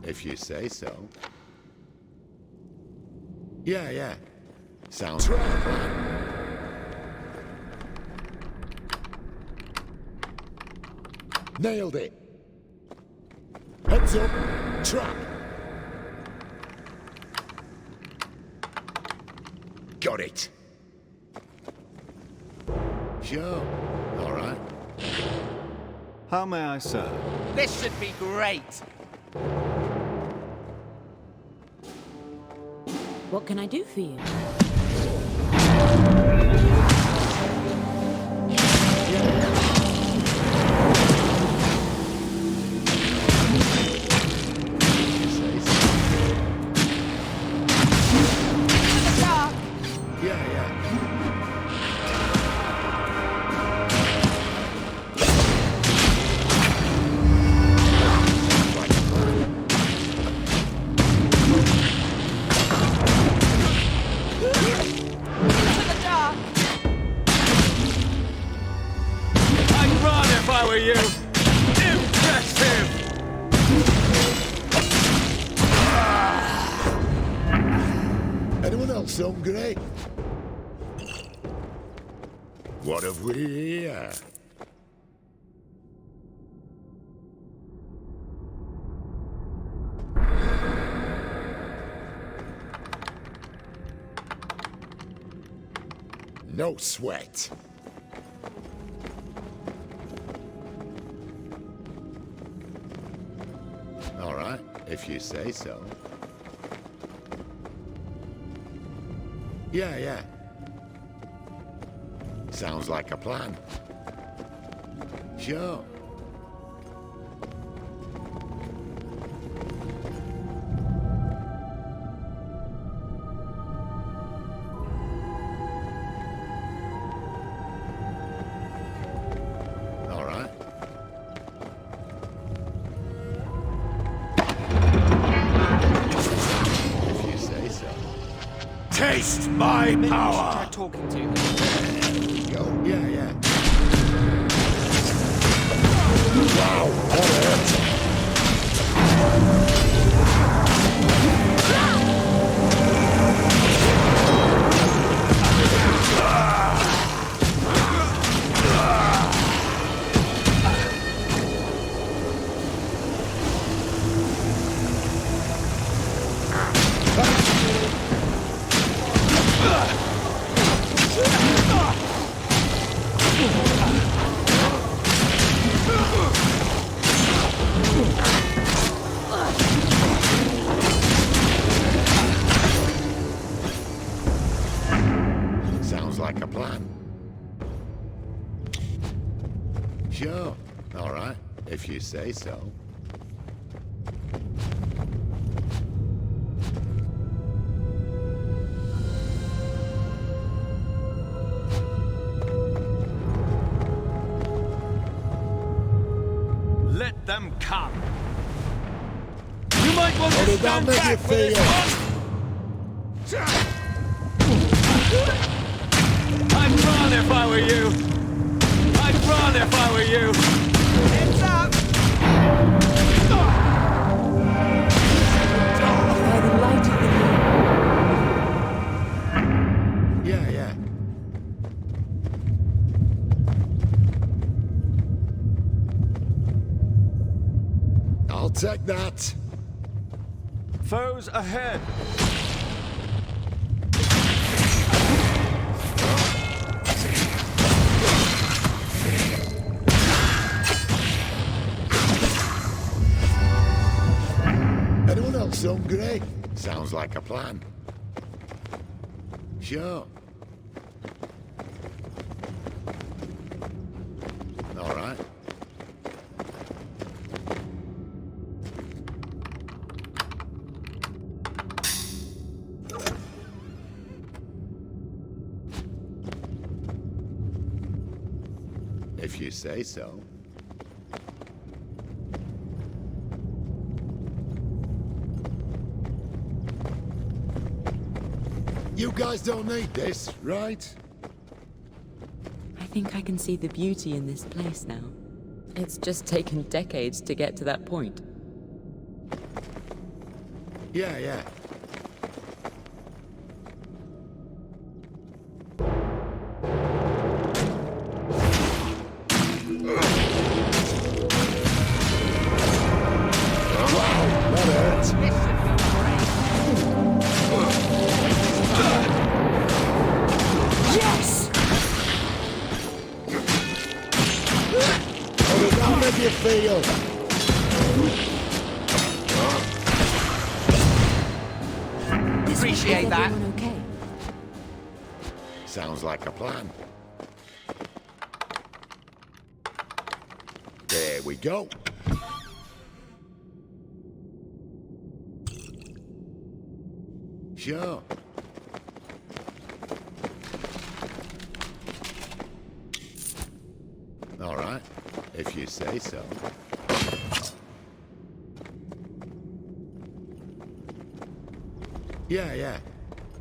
if you say so. Yeah. Sounds like a plan. Nailed it. Heads up. Trap. Got it. Sure. All right. How may I serve? This should be great. What can I do for you? Hungry? What have we here? No sweat. All right, if you say so. Yeah. Sounds like a plan. Sure. All right. If you say so. Taste my power! Try talking to me. Go. Yeah. Wow, that hurt. Sounds like a plan. Sure. All right, if you say so. Let them come. You might want to Put it stand down, back make for you this feel. one. I'd run if I were you. I'd run if I were you. Heads up! By the light of the moon. Yeah. I'll take that. Foes ahead. Anyone else hungry? Sounds like a plan. Sure. All right. If you say so. You guys don't need this, right? I think I can see the beauty in this place now. It's just taken decades to get to that point. Yeah, yeah. Wow, that hurts. This should be great. Yes! How does that make you feel? Appreciate Is that. everyone okay? Sounds like a plan. There we go. Sure. All right, if you say so. Yeah, yeah.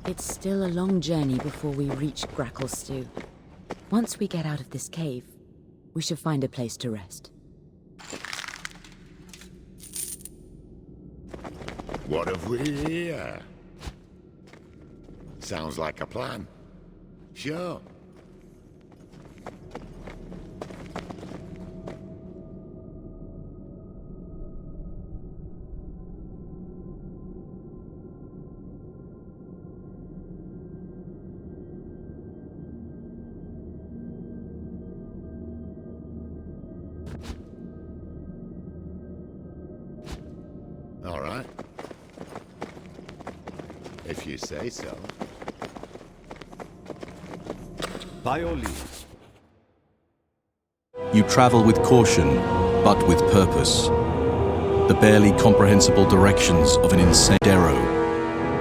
It's still a long journey before we reach Grackle Stew. Once we get out of this cave, we should find a place to rest. What have we here? Sounds like a plan. Sure. All right. If you say so. By your leave. You travel with caution, but with purpose. The barely comprehensible directions of an insane Darrow,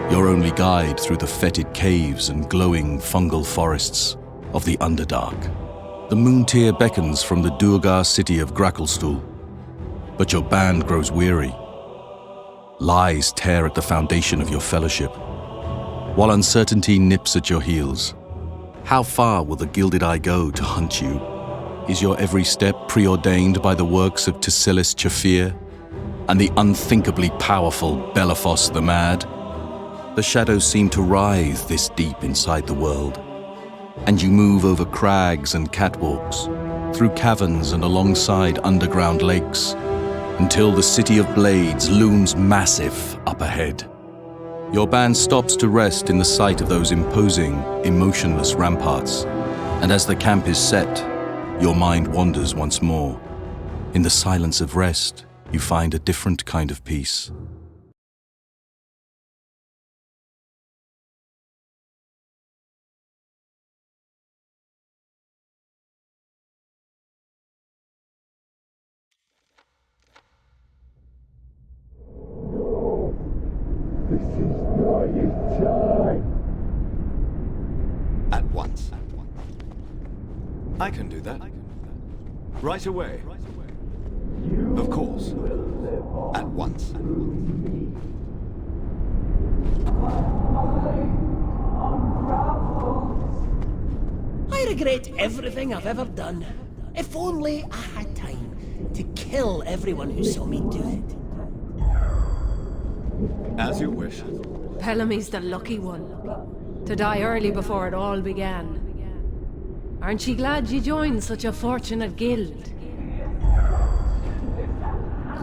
your only guide through the fetid caves and glowing fungal forests of the Underdark. The moon tier beckons from the Durgar city of Gracklstool, but your band grows weary. Lies tear at the foundation of your fellowship, while uncertainty nips at your heels. How far will the Gilded Eye go to hunt you? Is your every step preordained by the works of Tasilis Chafir and the unthinkably powerful Belafos the Mad? The shadows seem to writhe this deep inside the world, and you move over crags and catwalks, through caverns and alongside underground lakes, until the City of Blades looms massive up ahead. Your band stops to rest in the sight of those imposing, emotionless ramparts, and as the camp is set, your mind wanders once more. In the silence of rest, you find a different kind of peace. This is not your time. At once. I can do that. Right away. Of course. At once. I regret everything I've ever done. If only I had time to kill everyone who saw me do it. As you wish. Bellamy's the lucky one, to die early before it all began. Aren't you glad you joined such a fortunate guild?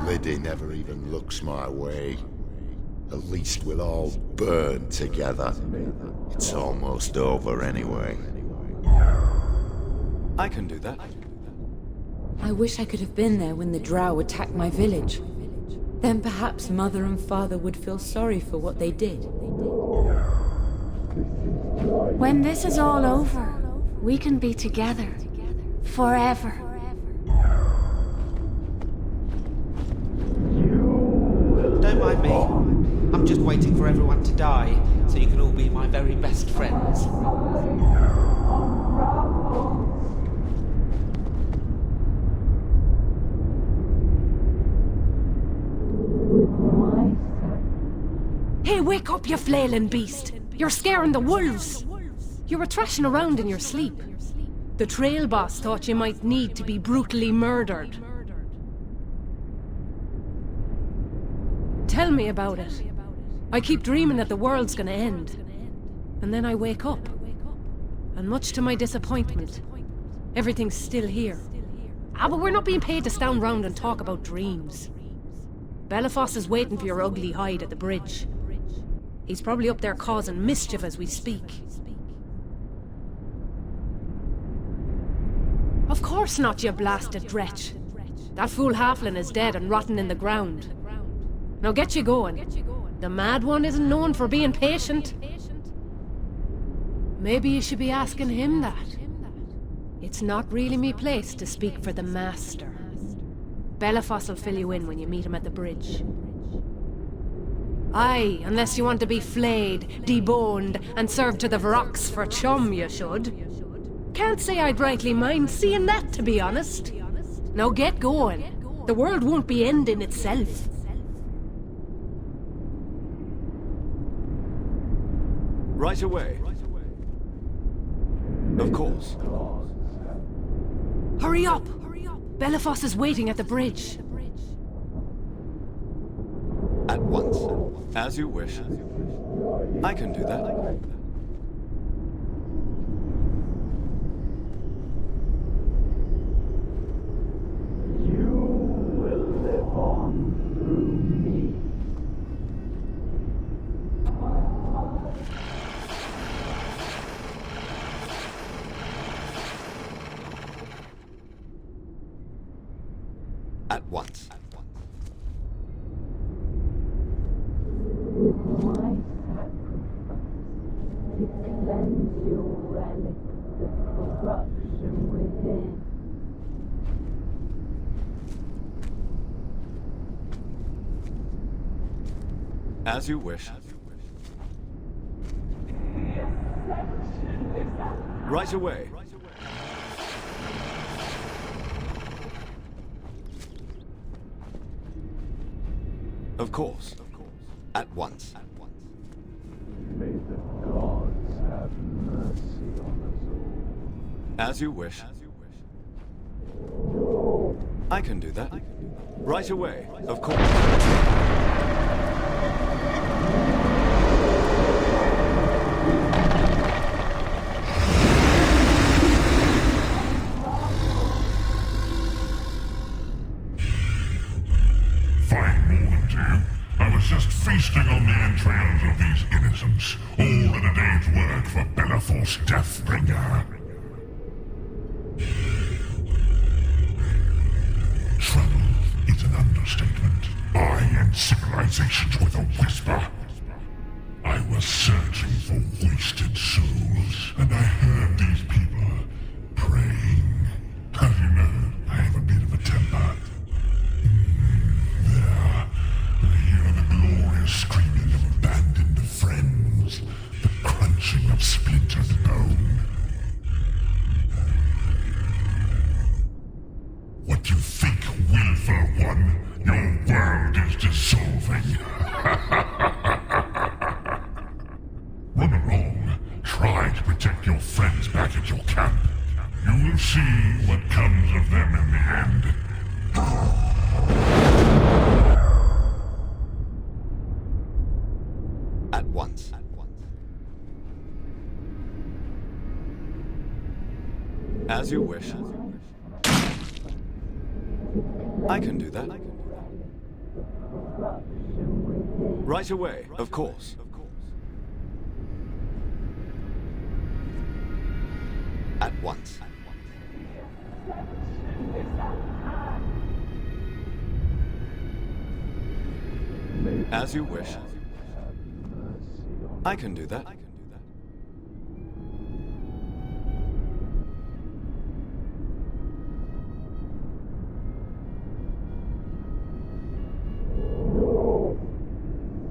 Liddy never even looks my way. At least we'll all burn together. It's almost over anyway. I can do that. I wish I could have been there when the drow attacked my village. Then perhaps Mother and Father would feel sorry for what they did. When this is all over, we can be together. Forever. Don't mind me. I'm just waiting for everyone to die, so you can all be my very best friends. Hey, wake up, you flailing beast! You're scaring the wolves! You were thrashing around in your sleep. The trail boss thought you might need to be brutally murdered. Tell me about it. I keep dreaming that the world's gonna end. And then I wake up. And much to my disappointment, everything's still here. But we're not being paid to stand round and talk about dreams. Belafos is waiting for your ugly hide at the bridge. He's probably up there causing mischief as we speak. Of course not, you blasted wretch. That fool halfling is dead and rotten in the ground. Now get you going. The mad one isn't known for being patient. Maybe you should be asking him that. It's not really me place to speak for the Master. Belafos will fill you in when you meet him at the bridge. Aye, unless you want to be flayed, deboned, and served to the Vrox for chum, you should. Can't say I'd rightly mind seeing that, to be honest. Now get going. The world won't be ending itself. Right away. Of course. Hurry up! Belafos is waiting at the bridge. At once. As you wish. I can do that. At once. As you wish. Right away. Of course. At once. May the gods have mercy on us all. As you wish. I can do that. Right away. Of course. Just feasting on the entrails of these innocents, all in a day's work for Belafos Deathbringer. Trouble is an understatement. I end civilizations with a whisper. I was searching for wasted souls, and I heard these people praying. As you know, I have a bit of a temper. Screaming of abandoned friends, the crunching of splintered bone. What you think, willful one? Your world is dissolving. Run along. Try to protect your friends back at your camp. You will see what comes of them in the end. At once. As you wish. I can do that. Right away, of course. At once. As you wish. I can do that. No,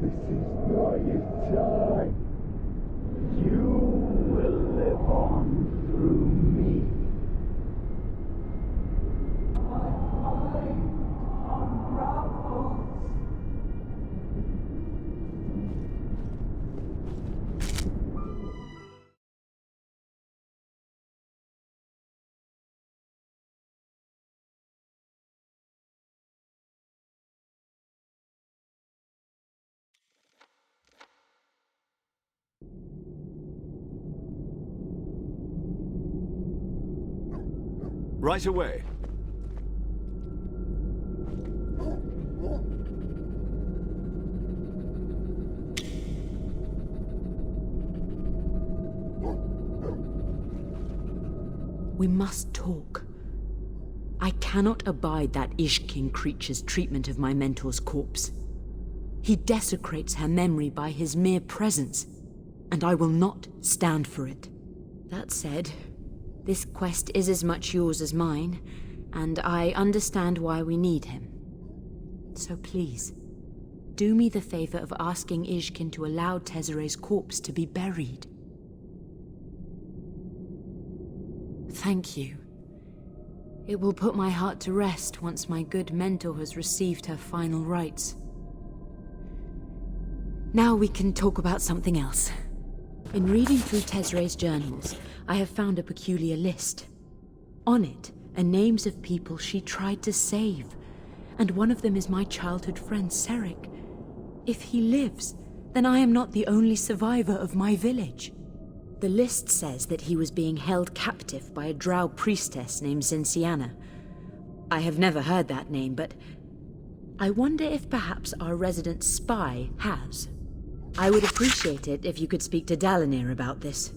this is not your time. You will live on through me. My mind unravels. Right away. We must talk. I cannot abide that Ishkin creature's treatment of my mentor's corpse. He desecrates her memory by his mere presence, and I will not stand for it. That said, this quest is as much yours as mine, and I understand why we need him. So please, do me the favor of asking Ishkin to allow Tezere's corpse to be buried. Thank you. It will put my heart to rest once my good mentor has received her final rites. Now we can talk about something else. In reading through Tezere's journals, I have found a peculiar list. On it are names of people she tried to save, and one of them is my childhood friend Serik. If he lives, then I am not the only survivor of my village. The list says that he was being held captive by a drow priestess named Zinciana. I have never heard that name, but I wonder if perhaps our resident spy has. I would appreciate it if you could speak to Dalinir about this.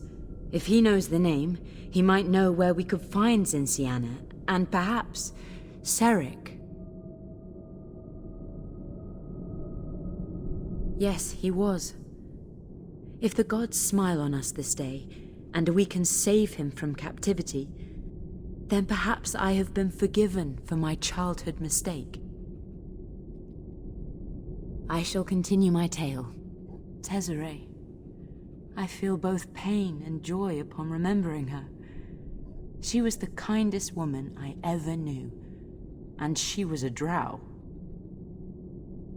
If he knows the name, he might know where we could find Zinciana, and perhaps Serik. Yes, he was. If the gods smile on us this day, and we can save him from captivity, then perhaps I have been forgiven for my childhood mistake. I shall continue my tale. Tezere. I feel both pain and joy upon remembering her. She was the kindest woman I ever knew, and she was a drow.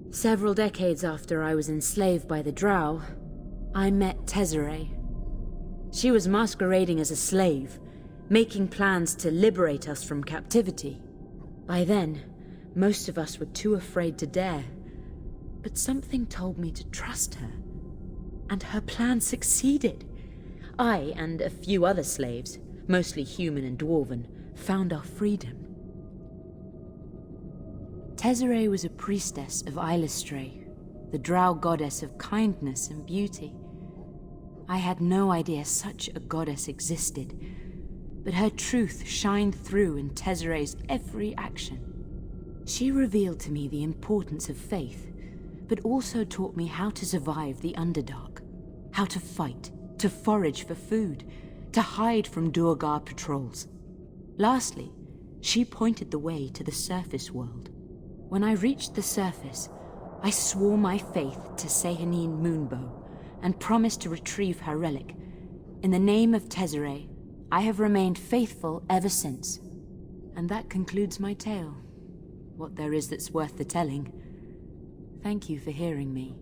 Several decades after I was enslaved by the drow, I met Tezere. She was masquerading as a slave, making plans to liberate us from captivity. By then, most of us were too afraid to dare, but something told me to trust her, and her plan succeeded. I and a few other slaves, mostly human and dwarven, found our freedom. Tezere was a priestess of Illustre, the drow goddess of kindness and beauty. I had no idea such a goddess existed, but her truth shined through in Tezere's every action. She revealed to me the importance of faith, but also taught me how to survive the Underdark, how to fight, to forage for food, to hide from Duergar patrols. Lastly, she pointed the way to the surface world. When I reached the surface, I swore my faith to Sehanine Moonbow and promised to retrieve her relic. In the name of Tezere, I have remained faithful ever since. And that concludes my tale. What there is that's worth the telling. Thank you for hearing me.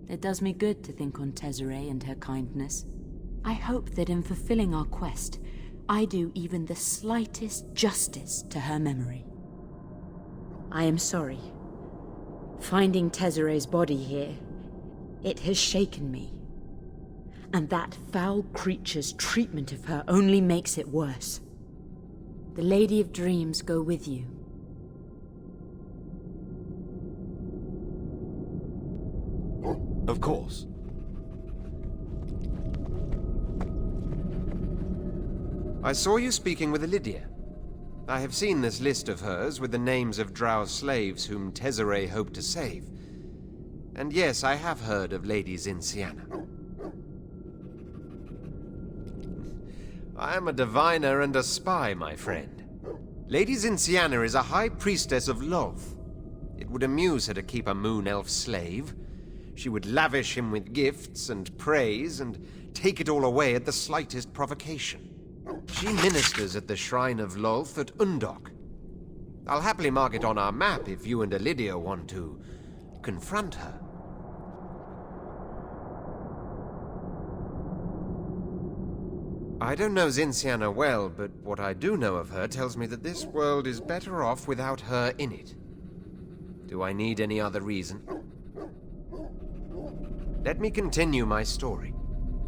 It does me good to think on Tezere and her kindness. I hope that in fulfilling our quest, I do even the slightest justice to her memory. I am sorry. Finding Tezere's body here, it has shaken me. And that foul creature's treatment of her only makes it worse. The Lady of Dreams go with you. Of course. I saw you speaking with Lydia. I have seen this list of hers with the names of drow slaves whom Tezere hoped to save. And yes, I have heard of Lady Zinciana. I am a diviner and a spy, my friend. Lady Zinciana is a high priestess of love. It would amuse her to keep a moon elf slave. She would lavish him with gifts and praise and take it all away at the slightest provocation. She ministers at the Shrine of Lolth at Undok. I'll happily mark it on our map if you and Lydia want to confront her. I don't know Zinciana well, but what I do know of her tells me that this world is better off without her in it. Do I need any other reason? Let me continue my story.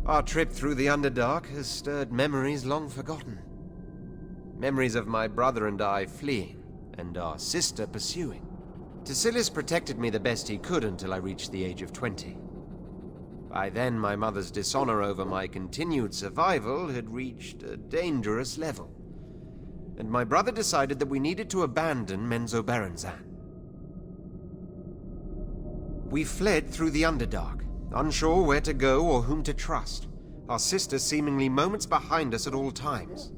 Our trip through the Underdark has stirred memories long forgotten. Memories of my brother and I fleeing, and our sister pursuing. Tasilis protected me the best he could until I reached the age of 20. By then, my mother's dishonor over my continued survival had reached a dangerous level, and my brother decided that we needed to abandon Menzoberranzan. We fled through the Underdark, unsure where to go or whom to trust, our sister seemingly moments behind us at all times.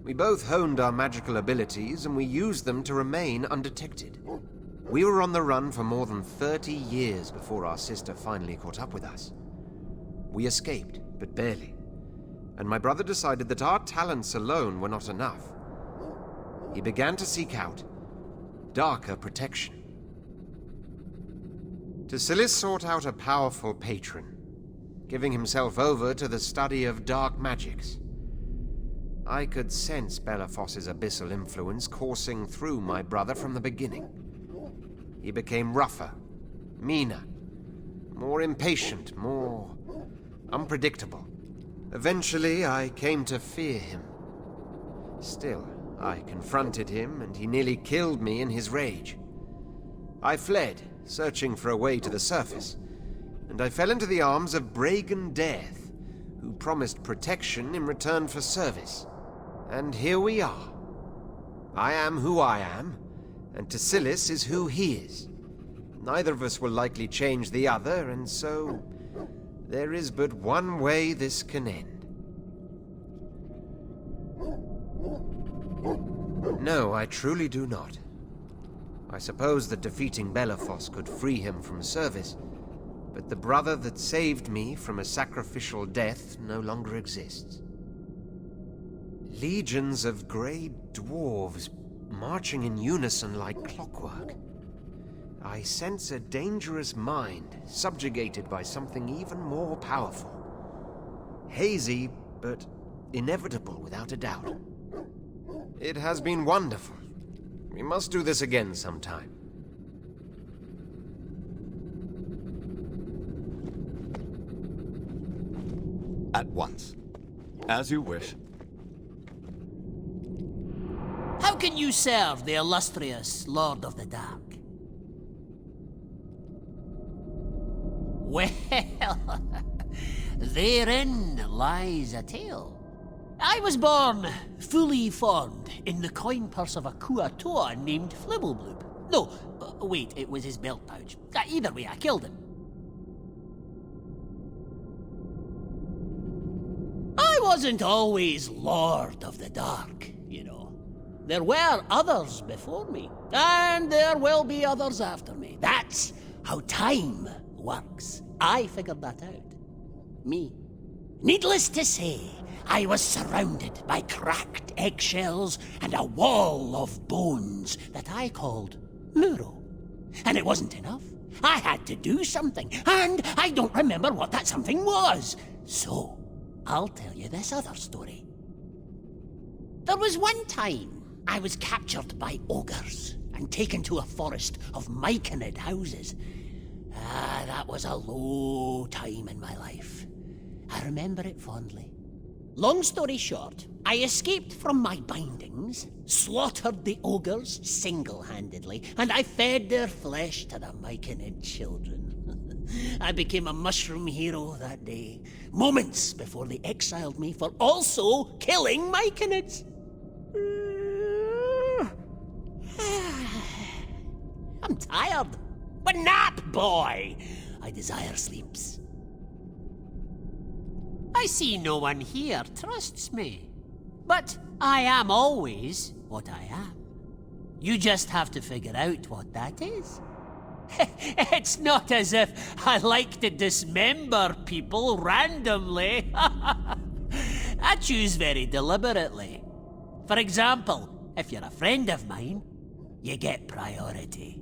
We both honed our magical abilities, and we used them to remain undetected. We were on the run for more than 30 years before our sister finally caught up with us. We escaped, but barely, and my brother decided that our talents alone were not enough. He began to seek out darker protection. Tasilis sought out a powerful patron, giving himself over to the study of dark magics. I could sense Belafos's abyssal influence coursing through my brother from the beginning. He became rougher, meaner, more impatient, more unpredictable. Eventually, I came to fear him. Still, I confronted him, and he nearly killed me in his rage. I fled, searching for a way to the surface, and I fell into the arms of Bragan Death, who promised protection in return for service. And here we are. I am who I am, and Tasilis is who he is. Neither of us will likely change the other, and so there is but one way this can end. No, I truly do not. I suppose that defeating Belafos could free him from service, but the brother that saved me from a sacrificial death no longer exists. Legions of grey dwarves marching in unison like clockwork. I sense a dangerous mind subjugated by something even more powerful. Hazy, but inevitable without a doubt. It has been wonderful. We must do this again sometime. At once. As you wish. How can you serve the illustrious Lord of the Dark? Well, therein lies a tale. I was born fully formed in the coin purse of a Kuatoa named Flibblebloop. No, wait, it was his belt pouch. Either way, I killed him. I wasn't always Lord of the Dark, you know. There were others before me, and there will be others after me. That's how time works. I figured that out. Me. Needless to say, I was surrounded by cracked eggshells and a wall of bones that I called Muro. And it wasn't enough. I had to do something, and I don't remember what that something was. So, I'll tell you this other story. There was one time I was captured by ogres and taken to a forest of myconid houses. That was a low time in my life. I remember it fondly. Long story short, I escaped from my bindings, slaughtered the ogres single-handedly, and I fed their flesh to the myconid children. I became a mushroom hero that day, moments before they exiled me for also killing myconids. I'm tired, but nap, boy! I desire sleeps. I see no one here trusts me, but I am always what I am. You just have to figure out what that is. It's not as if I like to dismember people randomly. I choose very deliberately. For example, if you're a friend of mine, you get priority.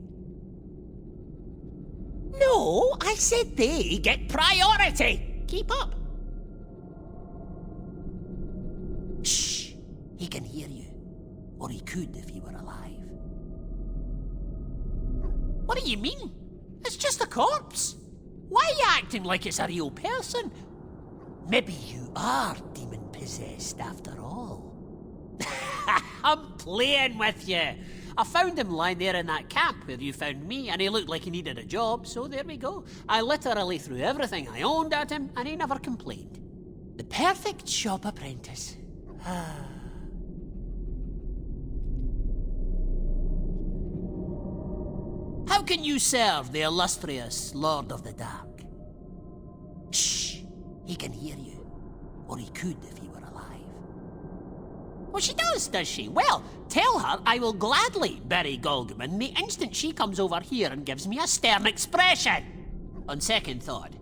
No, I said they get priority. Keep up. Shh! He can hear you. Or he could if he were alive. What do you mean? It's just a corpse. Why are you acting like it's a real person? Maybe you are demon-possessed after all. I'm playing with you. I found him lying there in that camp where you found me, and he looked like he needed a job, so there we go. I literally threw everything I owned at him, and he never complained. The perfect shop apprentice. How can you serve the illustrious Lord of the Dark? Shh! He can hear you. Or he could if he were alive. Well, she does she? Well, tell her I will gladly bury Golgman the instant she comes over here and gives me a stern expression. On second thought,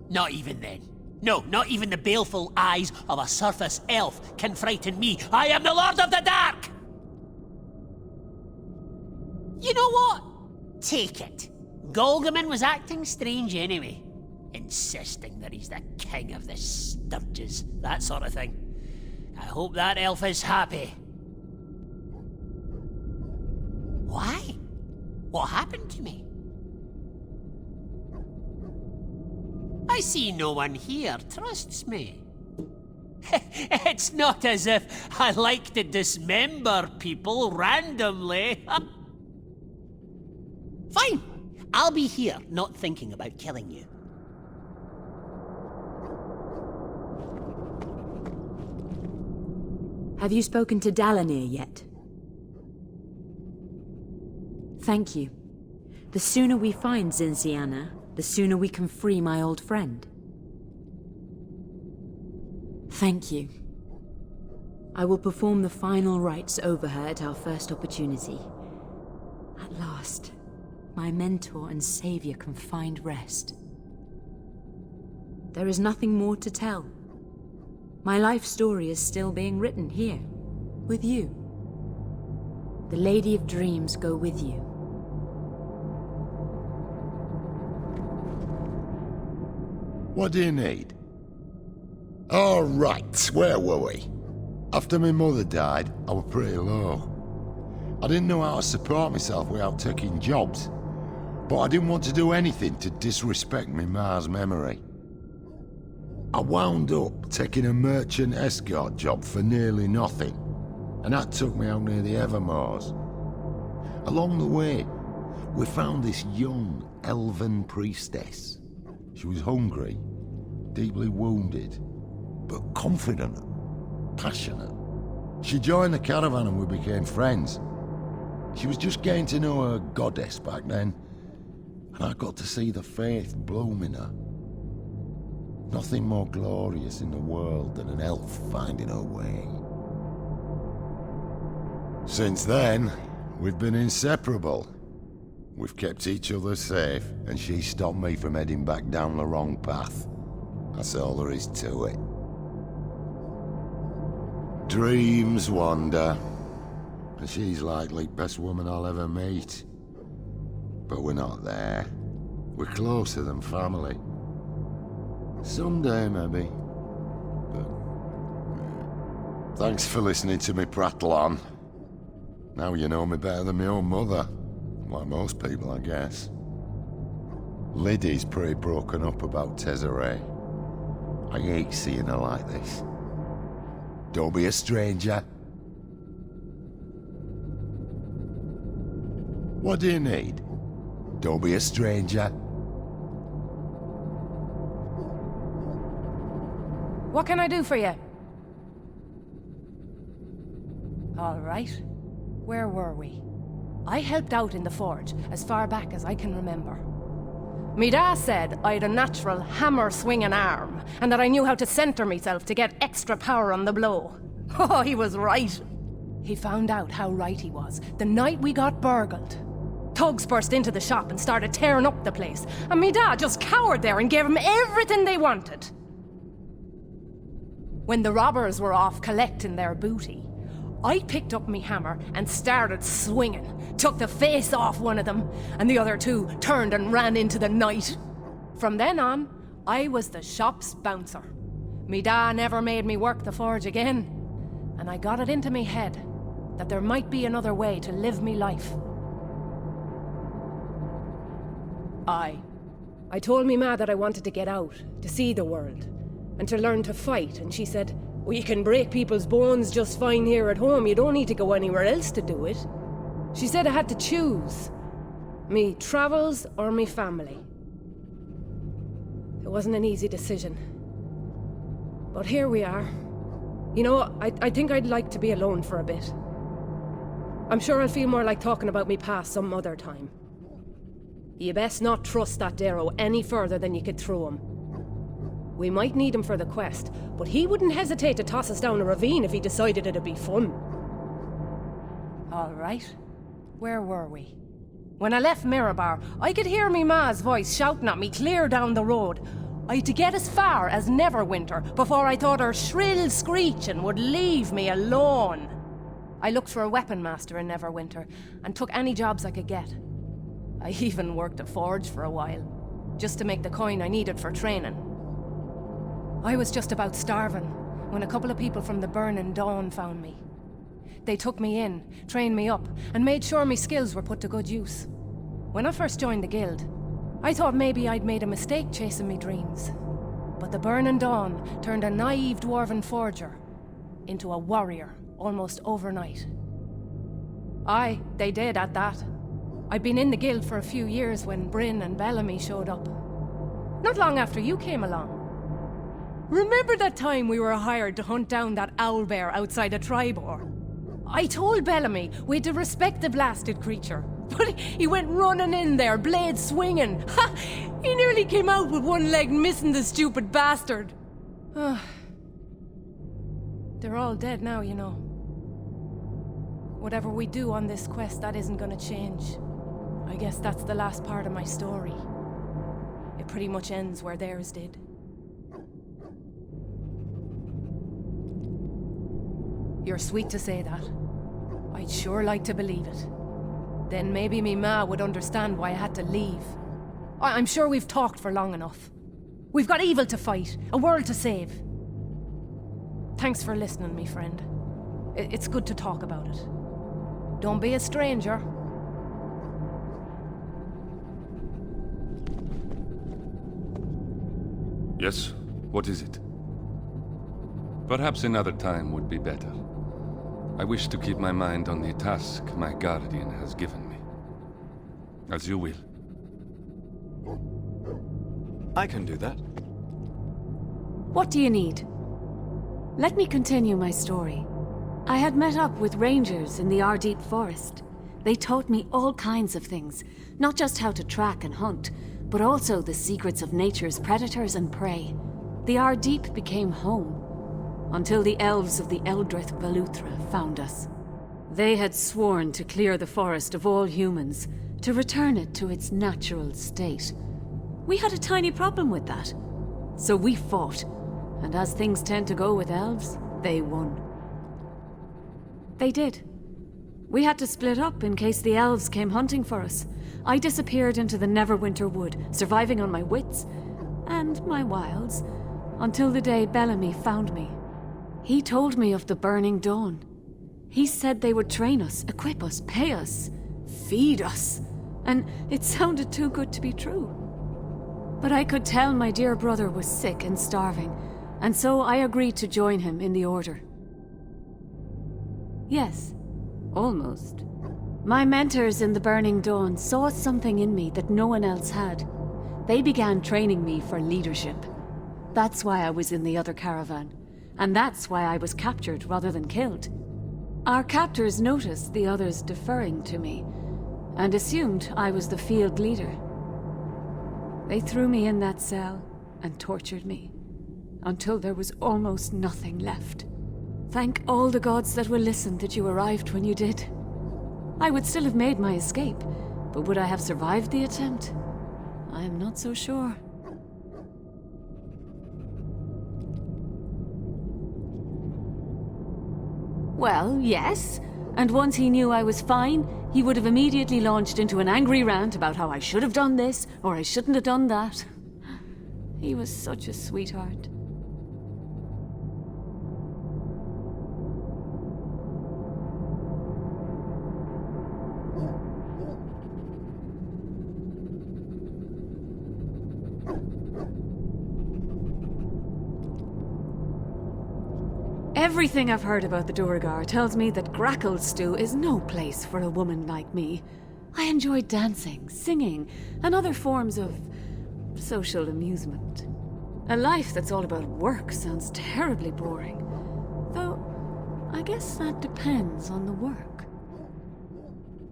not even then. No, not even the baleful eyes of a surface elf can frighten me. I am the Lord of the Dark! You know what? Take it. Golgman was acting strange anyway. Insisting that he's the king of the Sturges, that sort of thing. I hope that elf is happy. Why? What happened to me? I see no one here trusts me. It's not as if I like to dismember people randomly. Fine. I'll be here, not thinking about killing you. Have you spoken to Dalanir yet? Thank you. The sooner we find Zinziana, the sooner we can free my old friend. Thank you. I will perform the final rites over her at our first opportunity. At last, my mentor and savior can find rest. There is nothing more to tell. My life story is still being written here, with you. The Lady of Dreams go with you. What do you need? All right, where were we? After my mother died, I was pretty low. I didn't know how to support myself without taking jobs, but I didn't want to do anything to disrespect my ma's memory. I wound up taking a merchant escort job for nearly nothing, and that took me out near the Evermoors. Along the way, we found this young, elven priestess. She was hungry, deeply wounded, but confident, passionate. She joined the caravan and we became friends. She was just getting to know her goddess back then, and I got to see the faith bloom in her. Nothing more glorious in the world than an elf finding her way. Since then, we've been inseparable. We've kept each other safe, and she stopped me from heading back down the wrong path. That's all there is to it. Dreams wander, and she's likely best woman I'll ever meet. But we're not there. We're closer than family. Someday, maybe. But thanks for listening to me prattle on. Now you know me better than my own mother. Like most people, I guess. Liddy's pretty broken up about Tezzeret. I hate seeing her like this. Don't be a stranger. What do you need? Don't be a stranger. What can I do for you? All right. Where were we? I helped out in the forge as far back as I can remember. Me da said I'd a natural hammer-swinging arm, and that I knew how to center myself to get extra power on the blow. Oh, he was right. He found out how right he was the night we got burgled. Thugs burst into the shop and started tearing up the place, and me da just cowered there and gave them everything they wanted. When the robbers were off collecting their booty, I picked up me hammer and started swinging, took the face off one of them, and the other two turned and ran into the night. From then on, I was the shop's bouncer. Me da never made me work the forge again, and I got it into me head that there might be another way to live me life. I told me ma that I wanted to get out, to see the world, and to learn to fight, and she said, We can break people's bones just fine here at home. You don't need to go anywhere else to do it. She said I had to choose. Me travels or me family. It wasn't an easy decision. But here we are. You know, I think I'd like to be alone for a bit. I'm sure I'll feel more like talking about me past some other time. You best not trust that Darrow any further than you could throw him. We might need him for the quest, but he wouldn't hesitate to toss us down a ravine if he decided it'd be fun. All right. Where were we? When I left Mirabar, I could hear me ma's voice shouting at me clear down the road. I had to get as far as Neverwinter before I thought her shrill screeching would leave me alone. I looked for a weapon master in Neverwinter and took any jobs I could get. I even worked a forge for a while, just to make the coin I needed for training. I was just about starving when a couple of people from the Burning Dawn found me. They took me in, trained me up, and made sure my skills were put to good use. When I first joined the guild, I thought maybe I'd made a mistake chasing me dreams. But the Burning Dawn turned a naive dwarven forger into a warrior almost overnight. Aye, they did at that. I'd been in the guild for a few years when Bryn and Bellamy showed up. Not long after you came along. Remember that time we were hired to hunt down that owlbear outside of Tribor? I told Bellamy we'd to respect the blasted creature, but he went running in there, blade swinging. Ha! He nearly came out with one leg missing, the stupid bastard. They're all dead now, you know. Whatever we do on this quest, that isn't gonna change. I guess that's the last part of my story. It pretty much ends where theirs did. You're sweet to say that. I'd sure like to believe it. Then maybe me ma would understand why I had to leave. I'm sure we've talked for long enough. We've got evil to fight, a world to save. Thanks for listening, me friend. It's good to talk about it. Don't be a stranger. Yes? What is it? Perhaps another time would be better. I wish to keep my mind on the task my guardian has given me. As you will. I can do that. What do you need? Let me continue my story. I had met up with rangers in the Ardeep forest. They taught me all kinds of things, not just how to track and hunt, but also the secrets of nature's predators and prey. The Ardeep became home, until the elves of the Eldrith Valuthra found us. They had sworn to clear the forest of all humans, to return it to its natural state. We had a tiny problem with that, so we fought, and as things tend to go with elves, they won. They did. We had to split up in case the elves came hunting for us. I disappeared into the Neverwinter Wood, surviving on my wits and my wilds, until the day Bellamy found me. He told me of the Burning Dawn. He said they would train us, equip us, pay us, feed us, and it sounded too good to be true. But I could tell my dear brother was sick and starving, and so I agreed to join him in the Order. Yes, almost. My mentors in the Burning Dawn saw something in me that no one else had. They began training me for leadership. That's why I was in the other caravan. And that's why I was captured rather than killed. Our captors noticed the others deferring to me, and assumed I was the field leader. They threw me in that cell and tortured me, until there was almost nothing left. Thank all the gods that will listen that you arrived when you did. I would still have made my escape, but would I have survived the attempt? I am not so sure. Well, yes. And once he knew I was fine, he would have immediately launched into an angry rant about how I should have done this, or I shouldn't have done that. He was such a sweetheart. Everything I've heard about the Duergar tells me that Grackle Stew is no place for a woman like me. I enjoy dancing, singing, and other forms of social amusement. A life that's all about work sounds terribly boring. Though, I guess that depends on the work.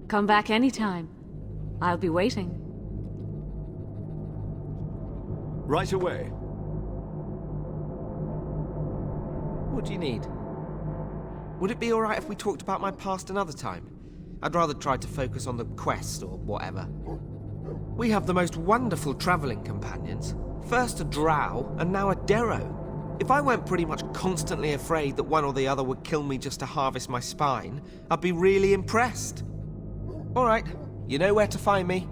Come back anytime. I'll be waiting. Right away. What do you need? Would it be alright if we talked about my past another time? I'd rather try to focus on the quest or whatever. We have the most wonderful travelling companions. First a drow, and now a derro. If I weren't pretty much constantly afraid that one or the other would kill me just to harvest my spine, I'd be really impressed. Alright, you know where to find me.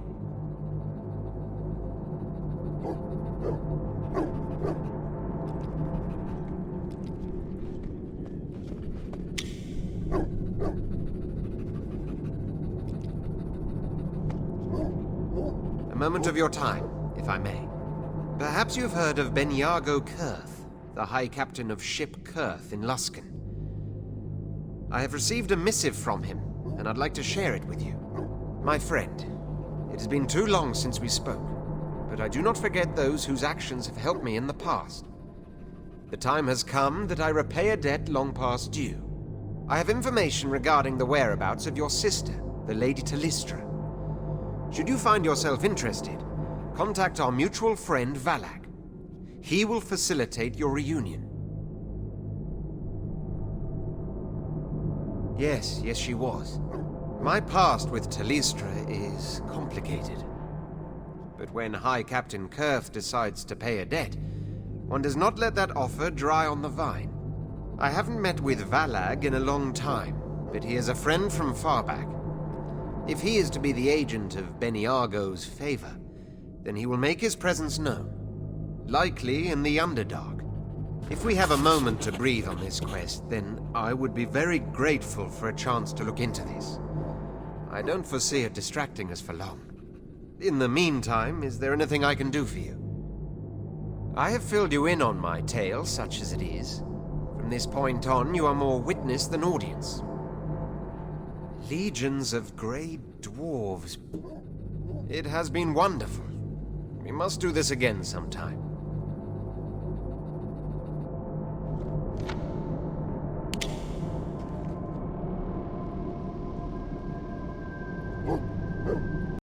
A moment of your time, if I may. Perhaps you've heard of Benyago Kurth, the High Captain of Ship Kurth in Luskan. I have received a missive from him, and I'd like to share it with you. My friend, it has been too long since we spoke, but I do not forget those whose actions have helped me in the past. The time has come that I repay a debt long past due. I have information regarding the whereabouts of your sister, the Lady Talistra. Should you find yourself interested, contact our mutual friend Valag. He will facilitate your reunion. Yes, she was. My past with Talistra is complicated. But when High Captain Kurth decides to pay a debt, one does not let that offer dry on the vine. I haven't met with Valag in a long time, but he is a friend from far back. If he is to be the agent of Benyago's favor, then he will make his presence known, likely in the Underdark. If we have a moment to breathe on this quest, then I would be very grateful for a chance to look into this. I don't foresee it distracting us for long. In the meantime, is there anything I can do for you? I have filled you in on my tale, such as it is. From this point on, you are more witness than audience. Legions of grey dwarves. It has been wonderful. We must do this again sometime.